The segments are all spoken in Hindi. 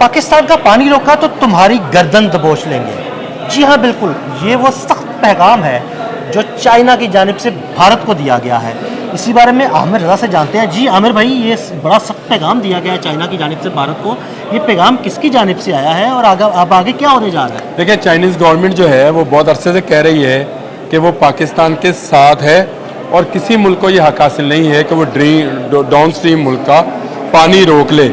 पाकिस्तान का पानी रोका तो तुम्हारी गर्दन दबोच लेंगे। जी हाँ, बिल्कुल, ये वो सख्त पैगाम है जो चाइना की जानिब से भारत को दिया गया है। इसी बारे में आमिर रज़ा से जानते हैं। जी आमिर भाई, ये बड़ा सख्त पैगाम दिया गया है चाइना की जानिब से भारत को, ये पैगाम किसकी जानिब से आया है और अब आगे क्या होने जा रहा है? देखिए, चाइनीज़ गवर्नमेंट जो है वो बहुत अरसे से कह रही है कि वो पाकिस्तान के साथ है और किसी मुल्क को ये हक हासिल नहीं है कि वो डाउन स्ट्रीम मुल्क का पानी रोक ले,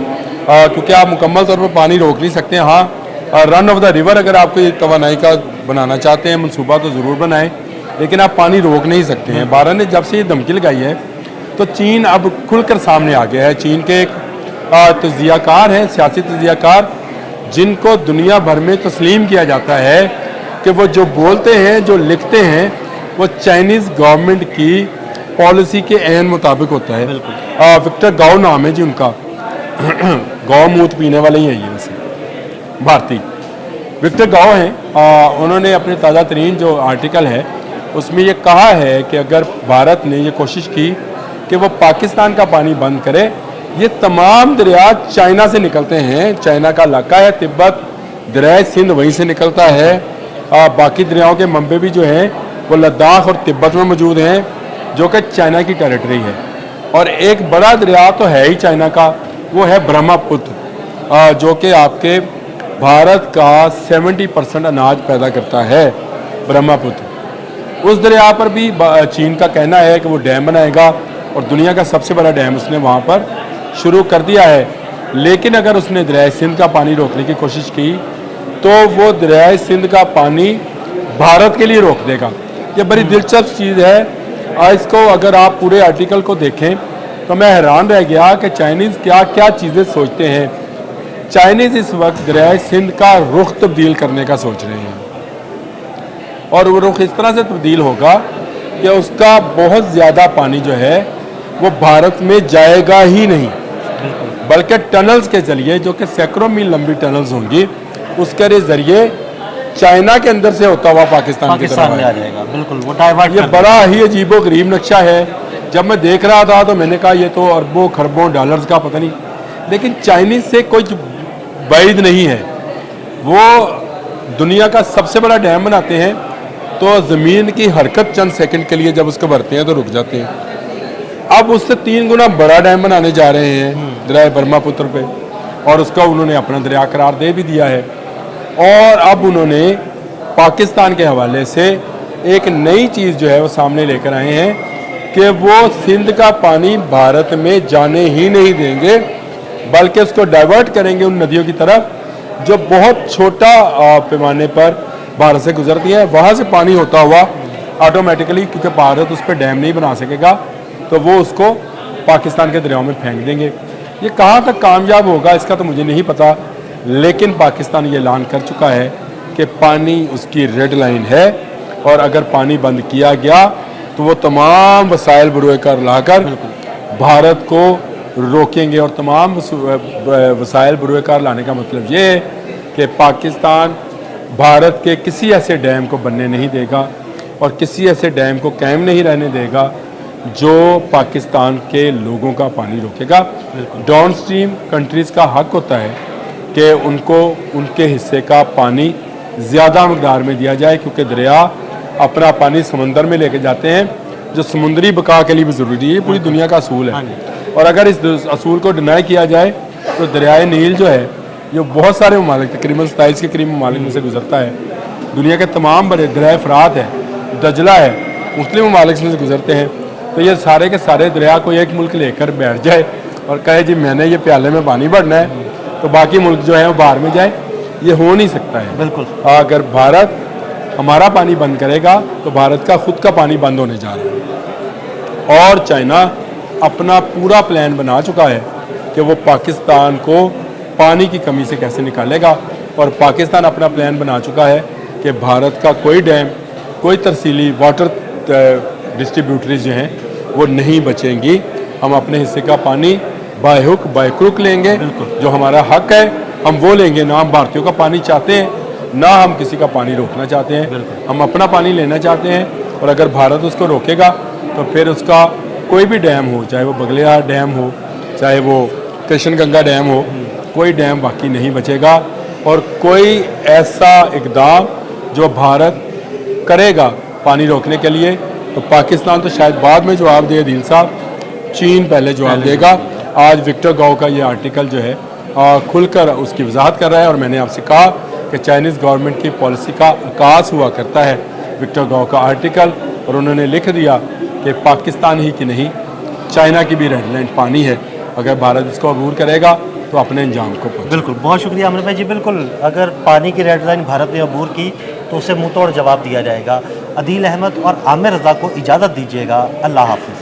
क्योंकि आप मुकम्मल तौर पर पानी रोक नहीं सकते हैं। हाँ, रन ऑफ द रिवर अगर आपको ये तवानाई का बनाना चाहते हैं मनसूबा तो ज़रूर बनाएं, लेकिन आप पानी रोक नहीं सकते हैं। भारत ने जब से ये धमकी लगाई है तो चीन अब खुलकर सामने आ गया है। चीन के एक तज्जियाकार हैं, सियासी तज्जियाकार, जिनको दुनिया भर में तस्लीम किया जाता है कि वो जो बोलते हैं, जो लिखते हैं, वो चाइनीज़ गवर्नमेंट की पॉलिसी के ऐन मुताबिक होता है। विक्टर गाओ नाम है जी उनका। गौमूत्र पीने वाले ही हैं ये, वैसे भारतीय विक्टर गाओ हैं। उन्होंने अपने ताज़ा तरीन जो आर्टिकल है उसमें ये कहा है कि अगर भारत ने ये कोशिश की कि वो पाकिस्तान का पानी बंद करे, ये तमाम दरिया चाइना से निकलते हैं, चाइना का इलाका है, तिब्बत, दरिया सिंध वहीं से निकलता है। बाकी दरियाओं के मंबे भी जो हैं वो लद्दाख और तिब्बत में मौजूद हैं, जो कि चाइना की टेरिटरी है। और एक बड़ा दरिया तो है ही चाइना का, वो है ब्रह्मपुत्र, जो कि आपके भारत का 70% अनाज पैदा करता है। ब्रह्मपुत्र, उस दरिया पर भी चीन का कहना है कि वो डैम बनाएगा और दुनिया का सबसे बड़ा डैम उसने वहाँ पर शुरू कर दिया है। लेकिन अगर उसने दरिया सिंध का पानी रोकने की कोशिश की तो वो दरिया सिंध का पानी भारत के लिए रोक देगा। ये बड़ी दिलचस्प चीज़ है। इसको अगर आप पूरे आर्टिकल को देखें तो मैं हैरान रह गया कि चाइनीज़ क्या क्या चीज़ें सोचते हैं। चाइनीज़ इस वक्त दरिया सिंध का रुख तब्दील करने का सोच रहे हैं, और वो रुख इस तरह से तब्दील होगा कि उसका बहुत ज़्यादा पानी जो है वो भारत में जाएगा ही नहीं, बल्कि टनल्स के जरिए, जो कि सैकड़ों मील लंबी टनल्स होंगी, उसके ज़रिए चाइना के अंदर से होता हुआ पाकिस्तान की तरफ में आ जाएगा। बिल्कुल, वो डाइवर्ट। ये बड़ा ही अजीबो गरीब नक्शा है। जब मैं देख रहा था तो मैंने कहा ये तो अरबों खरबों डॉलर्स का पता नहीं, लेकिन चाइनीज़ से कोई बैद नहीं है। वो दुनिया का सबसे बड़ा डैम बनाते हैं तो ज़मीन की हरकत चंद सेकंड के लिए जब उसको भरते हैं तो रुक जाते हैं। अब उससे 3 गुना बड़ा डैम बनाने जा रहे हैं दरिया ब्रह्मपुत्र पे, और उसका उन्होंने अपना दरिया करार दे भी दिया है। और अब उन्होंने पाकिस्तान के हवाले से एक नई चीज़ जो है वो सामने लेकर आए हैं कि वो सिंध का पानी भारत में जाने ही नहीं देंगे, बल्कि उसको डाइवर्ट करेंगे उन नदियों की तरफ जो बहुत छोटा पैमाने पर भारत से गुजरती है। वहाँ से पानी होता हुआ ऑटोमेटिकली, क्योंकि भारत उस पर डैम नहीं बना सकेगा, तो वो उसको पाकिस्तान के दरियाओं में फेंक देंगे। ये कहाँ तक कामयाब होगा इसका तो मुझे नहीं पता, लेकिन पाकिस्तान ये ऐलान कर चुका है कि पानी उसकी रेड लाइन है, और अगर पानी बंद किया गया तो वो तमाम वसाइल बरूएकार लाकर भारत को रोकेंगे। और तमाम वसाइल बरूएकार लाने का मतलब ये है कि पाकिस्तान भारत के किसी ऐसे डैम को बनने नहीं देगा और किसी ऐसे डैम को कायम नहीं रहने देगा जो पाकिस्तान के लोगों का पानी रोकेगा। डाउन स्ट्रीम कंट्रीज़ का हक होता है कि उनको उनके हिस्से का पानी ज़्यादा मकदार में दिया जाए, क्योंकि दरिया अपना पानी समंदर में लेके जाते हैं, जो समुद्री बका के लिए भी ज़रूरी है। पूरी दुनिया का असूल है, और अगर इस असूल को डिनाई किया जाए तो दरियाए नील जो है, जो बहुत सारे ममालिक, तकरीबन 27 के करीब ममालिक में से गुजरता है, दुनिया के तमाम बड़े दरिया फ़रात है, दजला है, मुस्लिम ममालिक में से गुजरते हैं। तो ये सारे के सारे दरिया को एक मुल्क लेकर बैठ जाए और कहे जी मैंने ये प्याले में पानी भरना है, तो बाकी मुल्क जो है वो बाहर में जाए, ये हो नहीं सकता है। बिल्कुल, अगर भारत हमारा पानी बंद करेगा तो भारत का खुद का पानी बंद होने जा रहा है। और चाइना अपना पूरा प्लान बना चुका है कि वो पाकिस्तान को पानी की कमी से कैसे निकालेगा, और पाकिस्तान अपना प्लान बना चुका है कि भारत का कोई डैम, कोई तरसीली वाटर डिस्ट्रीब्यूटरीज जो हैं वो नहीं बचेंगी। हम अपने हिस्से का पानी बाय हुक बाय क्रुक लेंगे, जो हमारा हक है हम वो लेंगे। ना हम भारतीयों का पानी चाहते हैं, ना हम किसी का पानी रोकना चाहते हैं, हम अपना पानी लेना चाहते हैं। और अगर भारत उसको रोकेगा तो फिर उसका कोई भी डैम हो, चाहे वो बगलियार डैम हो, चाहे वो कृष्णगंगा डैम हो, कोई डैम बाकी नहीं बचेगा और कोई ऐसा इकदाम जो भारत करेगा पानी रोकने के लिए, तो पाकिस्तान तो शायद बाद में जवाब दे दिल साहब, चीन पहले जवाब देगा। आज विक्टर गाओ का ये आर्टिकल जो है खुलकर उसकी वजाहत कर रहा है, और मैंने आपसे कहा कि चाइनीज़ गवर्नमेंट की पॉलिसी का आकाश हुआ करता है विक्टर गाओ का आर्टिकल, और उन्होंने लिख दिया कि पाकिस्तान ही की नहीं, चाइना की भी रेड लाइन पानी है, अगर भारत इसको अबूर करेगा तो अपने अंजाम को पहुंचे। बिल्कुल, बहुत शुक्रिया आमिर भाई जी। बिल्कुल, अगर पानी की रेड लाइन भारत ने अबूर की तो उसे मुंह तोड़ जवाब दिया जाएगा। अदील अहमद और आमिर रज़ा को इजाज़त दीजिएगा। अल्लाह हाफ़िज़।